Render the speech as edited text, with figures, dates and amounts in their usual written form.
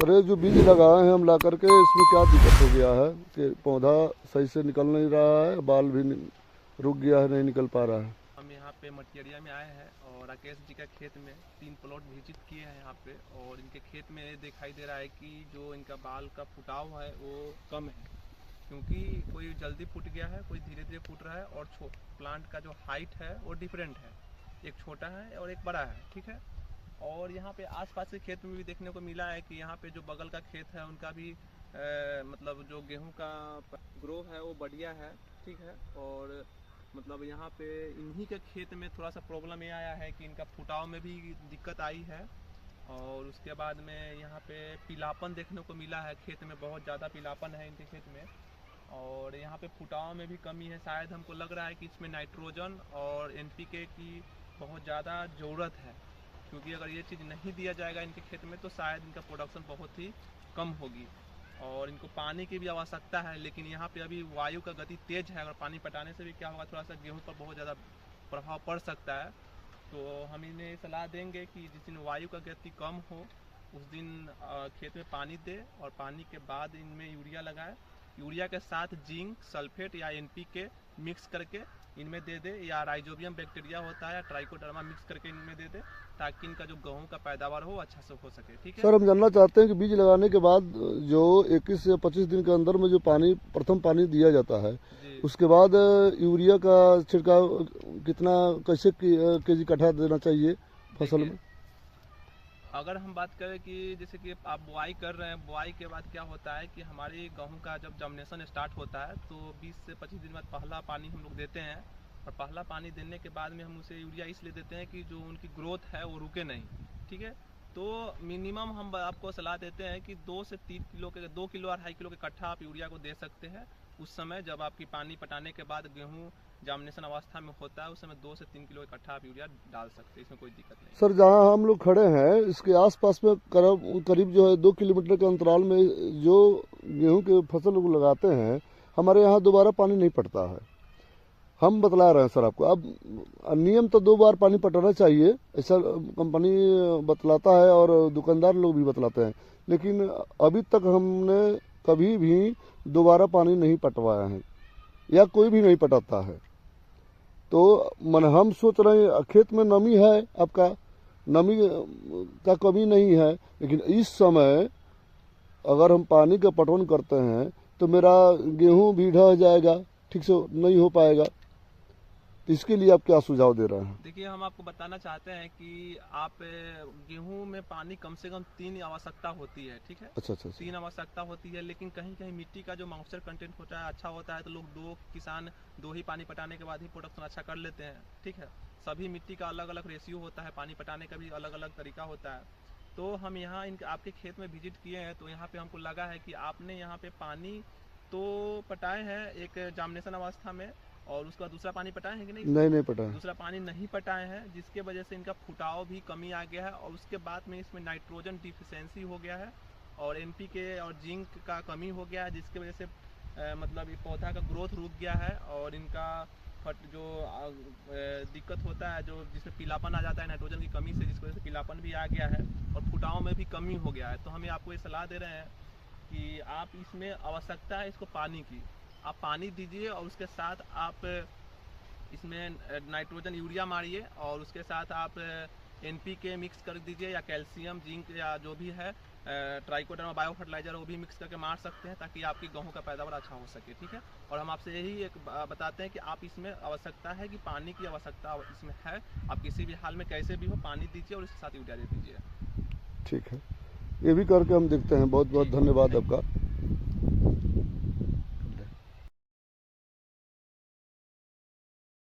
अरे जो बीज लगाए हैं हम ला करके, इसमें क्या दिक्कत हो गया है कि पौधा सही से निकल नहीं रहा है, बाल भी रुक गया है, नहीं निकल पा रहा है। हम यहाँ पे मटियरिया में आए हैं और राकेश जी का खेत में 3 प्लॉट विजिट किए हैं यहाँ पे। और इनके खेत में दिखाई दे रहा है कि जो इनका बाल का फुटाव है वो कम है, क्योंकि कोई जल्दी फूट गया है, कोई धीरे धीरे फूट रहा है। और प्लांट का जो हाइट है वो डिफरेंट है, एक छोटा है और एक बड़ा है, ठीक है। और यहाँ पे आसपास के खेत में भी देखने को मिला है कि यहाँ पे जो बगल का खेत है उनका भी मतलब जो गेहूं का ग्रो है वो बढ़िया है, ठीक है। और मतलब यहाँ पे इन्हीं के खेत में थोड़ा सा प्रॉब्लम ये आया है कि इनका फुटाव में भी दिक्कत आई है। और उसके बाद में यहाँ पे पीलापन देखने को मिला है, खेत में बहुत ज़्यादा पीलापन है इनके खेत में। और यहाँ पे फुटाव में भी कमी है, शायद हमको लग रहा है कि इसमें नाइट्रोजन और एनपीके की बहुत ज़्यादा ज़रूरत है, क्योंकि अगर ये चीज़ नहीं दिया जाएगा इनके खेत में तो शायद इनका प्रोडक्शन बहुत ही कम होगी। और इनको पानी की भी आवश्यकता है, लेकिन यहाँ पे अभी वायु का गति तेज है, अगर पानी पटाने से भी क्या होगा, थोड़ा सा गेहूं पर बहुत ज़्यादा प्रभाव पड़ सकता है। तो हम इन्हें सलाह देंगे कि जिस दिन वायु का गति कम हो उस दिन खेत में पानी दे, और पानी के बाद इनमें यूरिया लगाए। यूरिया के साथ जिंक सल्फेट या एनपीके मिक्स करके इनमें दे दे, या राइजोबियम बैक्टीरिया होता है या ट्राइकोडर्मा मिक्स करके इनमें दे दे, ताकि इनका जो गेहूं का पैदावार हो अच्छा से हो सके, ठीक है। सर हम जानना चाहते हैं कि बीज लगाने के बाद जो 21 से 25 दिन के अंदर में जो पानी, प्रथम पानी दिया जाता है, उसके बाद यूरिया का छिड़काव कितना, कैसे केजी कट्ठा देना चाहिए फसल में? अगर हम बात करें कि जैसे कि आप बुआई कर रहे हैं, बुआई के बाद क्या होता है कि हमारी गेहूं का जब जर्मिनेशन स्टार्ट होता है तो 20 से 25 दिन बाद पहला पानी हम लोग देते हैं। और पहला पानी देने के बाद में हम उसे यूरिया इसलिए देते हैं कि जो उनकी ग्रोथ है वो रुके नहीं, ठीक है। तो मिनिमम हम आपको सलाह देते हैं कि 2 से 3 किलो के, 2 किलो और 2.5 किलो के कट्ठा आप यूरिया को दे सकते हैं उस समय जब आपकी पानी पटाने के बाद गेहूं जामिनेशन अवस्था में होता है। उस समय 2 से 3 किलो इकट्ठा आप यूरिया डाल सकते हैं, इसमें कोई दिक्कत नहीं। सर जहाँ हम लोग खड़े हैं इसके आसपास में करीब जो है 2 किलोमीटर के अंतराल में जो गेहूं के फसल लोग लगाते हैं, हमारे यहाँ दोबारा पानी नहीं पड़ता है। हम बतला रहे हैं सर आपको। अब नियम तो 2 बार पानी पटाना चाहिए, ऐसा कंपनी बतलाता है और दुकानदार लोग भी बतलाते हैं, लेकिन अभी तक हमने कभी भी दोबारा पानी नहीं पटवाया है या कोई भी नहीं पटाता है। तो मन हम सोच रहे हैं खेत में नमी है, आपका नमी का कमी नहीं है, लेकिन इस समय अगर हम पानी का पटवन करते हैं तो मेरा गेहूं भी ढह जाएगा, ठीक से नहीं हो पाएगा। तो इसके लिए आप क्या सुझाव दे रहे हैं? देखिए, हम आपको बताना चाहते हैं कि आप गेहूं में पानी कम से कम 3 आवश्यकता होती है, ठीक है। अच्छा। 3 आवश्यकता होती है, लेकिन कहीं कहीं मिट्टी का जो मॉइस्चर कंटेंट होता है अच्छा होता है, तो लोग 2 किसान 2 ही पानी पटाने के बाद ही प्रोडक्शन अच्छा कर लेते हैं, ठीक है। सभी मिट्टी का अलग अलग रेशियो होता है, पानी पटाने का भी अलग अलग तरीका होता है। तो हम यहाँ आपके खेत में विजिट किए हैं, तो यहाँ पे हमको लगा है कि आपने यहाँ पे पानी तो पटाए हैं एक जामिनेशन अवस्था में, और उसका दूसरा पानी पटाए हैं कि नहीं? नहीं पटाए, दूसरा पानी नहीं पटाए हैं, जिसके वजह से इनका फुटाव भी कमी आ गया है। और उसके बाद में इसमें नाइट्रोजन डिफिशियंसी हो गया है और एनपीके और जिंक का कमी हो गया है, जिसके वजह से मतलब ये पौधा का ग्रोथ रुक गया है। और इनका जो दिक्कत होता है, जो जिसमें पीलापन आ जाता है नाइट्रोजन की कमी से, जिसकी वजह से पीलापन भी आ गया है और फुटाव में भी कमी हो गया है। तो हम आपको ये सलाह दे रहे हैं कि आप इसमें आवश्यकता है इसको पानी की, आप पानी दीजिए और उसके साथ आप इसमें नाइट्रोजन यूरिया मारिए, और उसके साथ आप एनपीके मिक्स कर दीजिए, या कैल्शियम जिंक या जो भी है ट्राइकोडर्मा बायो फर्टिलाइजर वो भी मिक्स करके मार सकते हैं, ताकि आपकी गेहूं का पैदावार अच्छा हो सके, ठीक है। और हम आपसे यही एक बताते हैं कि आप इसमें आवश्यकता है कि पानी की आवश्यकता इसमें है, आप किसी भी हाल में कैसे भी हो पानी दीजिए और उसके साथ यूरिया दे दीजिए। ठीक है। ये भी करके हम देखते हैं। बहुत बहुत धन्यवाद आपका।